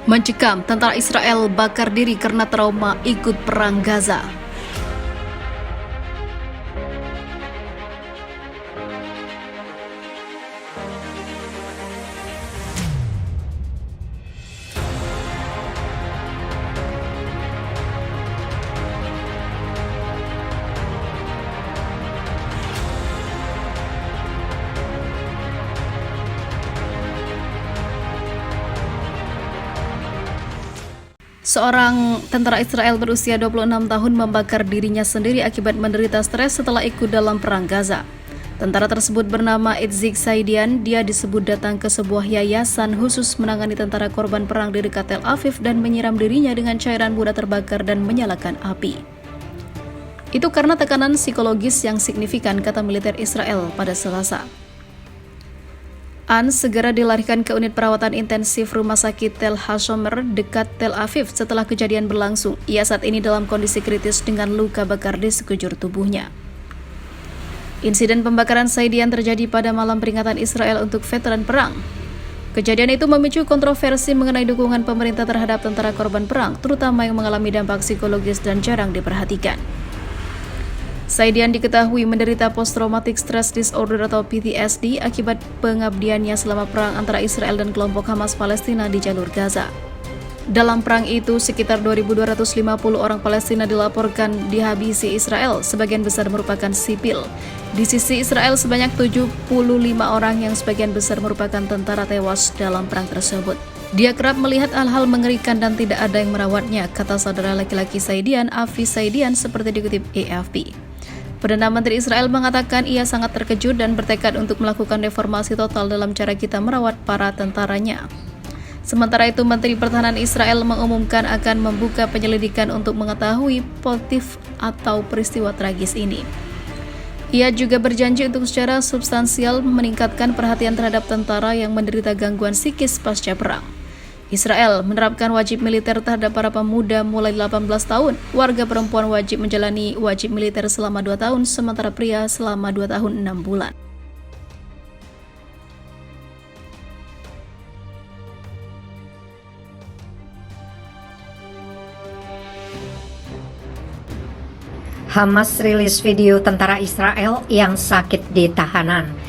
Mencekam, tentara Israel bakar diri karena trauma ikut perang Gaza. Seorang tentara Israel berusia 26 tahun membakar dirinya sendiri akibat menderita stres setelah ikut dalam perang Gaza. Tentara tersebut bernama Itzik Saidian. Dia disebut datang ke sebuah yayasan khusus menangani tentara korban perang di dekat Tel Aviv dan menyiram dirinya dengan cairan mudah terbakar dan menyalakan api. Itu karena tekanan psikologis yang signifikan, kata militer Israel pada Selasa. An segera dilarikan ke unit perawatan intensif rumah sakit Tel Hashomer dekat Tel Aviv setelah kejadian berlangsung. Ia saat ini dalam kondisi kritis dengan luka bakar di sekujur tubuhnya. Insiden pembakaran Saidian terjadi pada malam peringatan Israel untuk veteran perang. Kejadian itu memicu kontroversi mengenai dukungan pemerintah terhadap tentara korban perang, terutama yang mengalami dampak psikologis dan jarang diperhatikan. Saidian diketahui menderita post-traumatic stress disorder atau PTSD akibat pengabdiannya selama perang antara Israel dan kelompok Hamas Palestina di jalur Gaza. Dalam perang itu, sekitar 2.250 orang Palestina dilaporkan dihabisi Israel, sebagian besar merupakan sipil. Di sisi Israel, sebanyak 75 orang yang sebagian besar merupakan tentara tewas dalam perang tersebut. Dia kerap melihat hal-hal mengerikan dan tidak ada yang merawatnya, kata saudara laki-laki Saidian, Avi Saidian, seperti dikutip AFP. Perdana Menteri Israel mengatakan ia sangat terkejut dan bertekad untuk melakukan reformasi total dalam cara kita merawat para tentaranya. Sementara itu, Menteri Pertahanan Israel mengumumkan akan membuka penyelidikan untuk mengetahui motif atau peristiwa tragis ini. Ia juga berjanji untuk secara substansial meningkatkan perhatian terhadap tentara yang menderita gangguan psikis pasca perang. Israel menerapkan wajib militer terhadap para pemuda mulai 18 tahun. Warga perempuan wajib menjalani wajib militer selama 2 tahun, sementara pria selama 2 tahun 6 bulan. Hamas rilis video tentara Israel yang sakit di tahanan.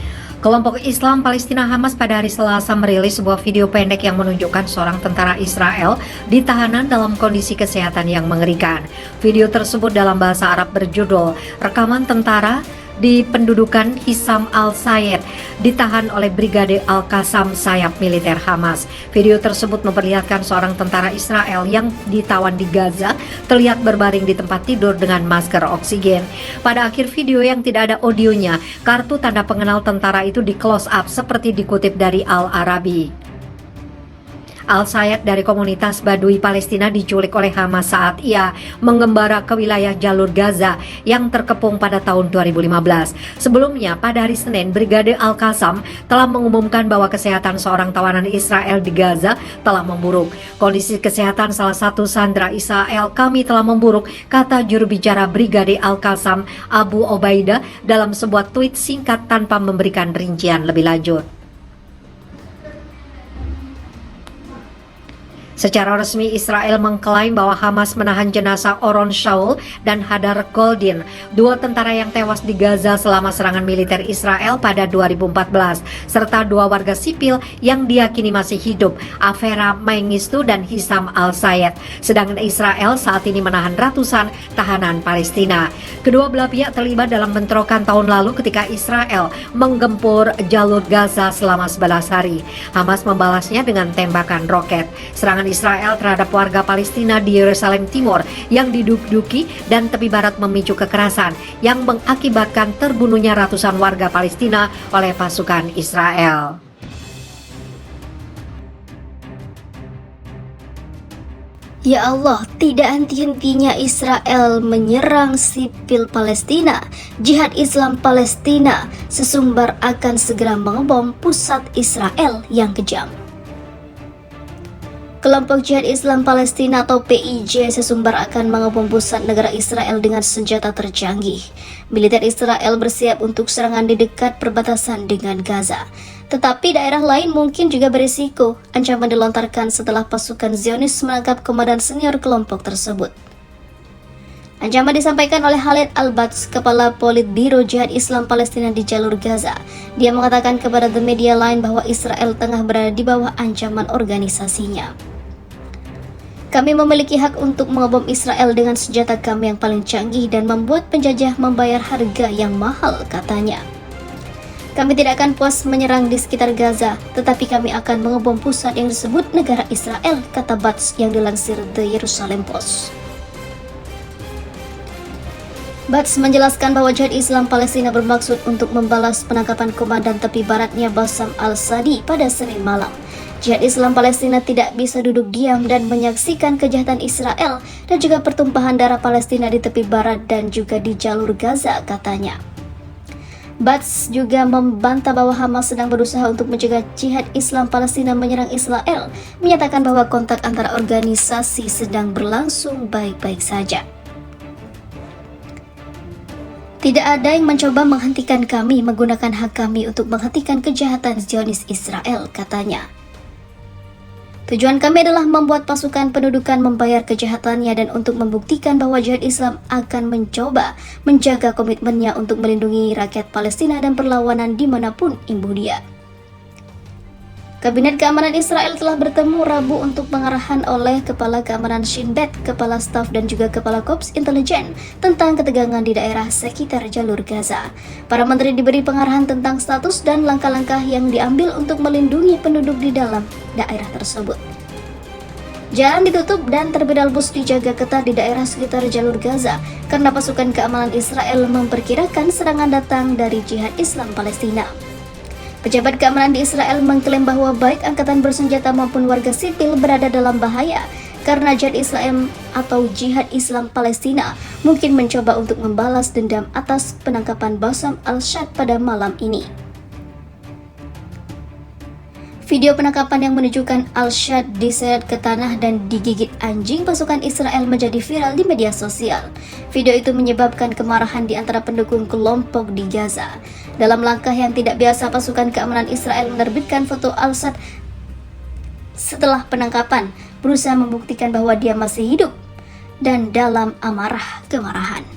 Kelompok Islam Palestina Hamas pada hari Selasa merilis sebuah video pendek yang menunjukkan seorang tentara Israel di tahanan dalam kondisi kesehatan yang mengerikan. Video tersebut dalam bahasa Arab berjudul "Rekaman Tentara di Pendudukan Hisham al-Sayed ditahan oleh Brigade Al-Qassam sayap militer Hamas." Video tersebut memperlihatkan seorang tentara Israel yang ditawan di Gaza terlihat berbaring di tempat tidur dengan masker oksigen. Pada akhir video yang tidak ada audionya, kartu tanda pengenal tentara itu di close up seperti dikutip dari Al-Arabi. Al-Sayed dari komunitas Badui Palestina diculik oleh Hamas saat ia mengembara ke wilayah jalur Gaza yang terkepung pada tahun 2015. Sebelumnya, pada hari Senin, Brigade Al-Qassam telah mengumumkan bahwa kesehatan seorang tawanan Israel di Gaza telah memburuk. Kondisi kesehatan salah satu sandera Israel kami telah memburuk, kata juru bicara Brigade Al-Qassam Abu Obaidah dalam sebuah tweet singkat tanpa memberikan rincian lebih lanjut. Secara resmi, Israel mengklaim bahwa Hamas menahan jenazah Oron Shaul dan Hadar Goldin, dua tentara yang tewas di Gaza selama serangan militer Israel pada 2014, serta dua warga sipil yang diyakini masih hidup, Avera Mengistu dan Hisham al-Sayed. Sedangkan Israel saat ini menahan ratusan tahanan Palestina. Kedua belah pihak terlibat dalam bentrokan tahun lalu ketika Israel menggempur jalur Gaza selama 11 hari. Hamas membalasnya dengan tembakan roket. Serangan Israel terhadap warga Palestina di Yerusalem Timur yang diduduki dan tepi barat memicu kekerasan yang mengakibatkan terbunuhnya ratusan warga Palestina oleh pasukan Israel. Ya Allah, tidak henti-hentinya Israel menyerang sipil Palestina. Jihad Islam Palestina sesumbar akan segera mengebom pusat Israel yang kejam. Kelompok Jihad Islam Palestina atau PIJ sesumbar akan mengebom pusat negara Israel dengan senjata tercanggih. Militer Israel bersiap untuk serangan di dekat perbatasan dengan Gaza. Tetapi daerah lain mungkin juga berisiko. Ancaman dilontarkan setelah pasukan Zionis menangkap komandan senior kelompok tersebut. Ancaman disampaikan oleh Khalid Al-Bats, Kepala Politbiro Jihad Islam Palestina di jalur Gaza. Dia mengatakan kepada The Media Line bahwa Israel tengah berada di bawah ancaman organisasinya. Kami memiliki hak untuk mengebom Israel dengan senjata kami yang paling canggih dan membuat penjajah membayar harga yang mahal, katanya. Kami tidak akan puas menyerang di sekitar Gaza, tetapi kami akan mengebom pusat yang disebut negara Israel, kata Bats yang dilansir The Jerusalem Post. Bats menjelaskan bahwa Jihad Islam Palestina bermaksud untuk membalas penangkapan komandan tepi baratnya Bassam al-Sadi pada Senin malam. Jihad Islam Palestina tidak bisa duduk diam dan menyaksikan kejahatan Israel dan juga pertumpahan darah Palestina di tepi barat dan juga di jalur Gaza, katanya. Bats juga membantah bahwa Hamas sedang berusaha untuk mencegah Jihad Islam Palestina menyerang Israel, menyatakan bahwa kontak antara organisasi sedang berlangsung baik-baik saja. Tidak ada yang mencoba menghentikan kami menggunakan hak kami untuk menghentikan kejahatan Zionis Israel, katanya. Tujuan kami adalah membuat pasukan pendudukan membayar kejahatannya dan untuk membuktikan bahwa Jihad Islam akan mencoba menjaga komitmennya untuk melindungi rakyat Palestina dan perlawanan dimanapun imbuh dia. Kabinet Keamanan Israel telah bertemu Rabu untuk pengarahan oleh Kepala Keamanan Shin Bet, Kepala Staf dan juga Kepala Korps Intelijen tentang ketegangan di daerah sekitar jalur Gaza. Para menteri diberi pengarahan tentang status dan langkah-langkah yang diambil untuk melindungi penduduk di dalam daerah tersebut. Jalan ditutup dan terminal bus dijaga ketat di daerah sekitar jalur Gaza karena pasukan keamanan Israel memperkirakan serangan datang dari Jihad Islam Palestina. Pejabat keamanan di Israel mengklaim bahwa baik angkatan bersenjata maupun warga sipil berada dalam bahaya karena Jihad Islam Palestina mungkin mencoba untuk membalas dendam atas penangkapan Bassam al-Shad pada malam ini. Video penangkapan yang menunjukkan al-Shad diseret ke tanah dan digigit anjing pasukan Israel menjadi viral di media sosial. Video itu menyebabkan kemarahan di antara pendukung kelompok di Gaza. Dalam langkah yang tidak biasa, pasukan keamanan Israel menerbitkan foto al-Shad setelah penangkapan, berusaha membuktikan bahwa dia masih hidup dan dalam amarah kemarahan.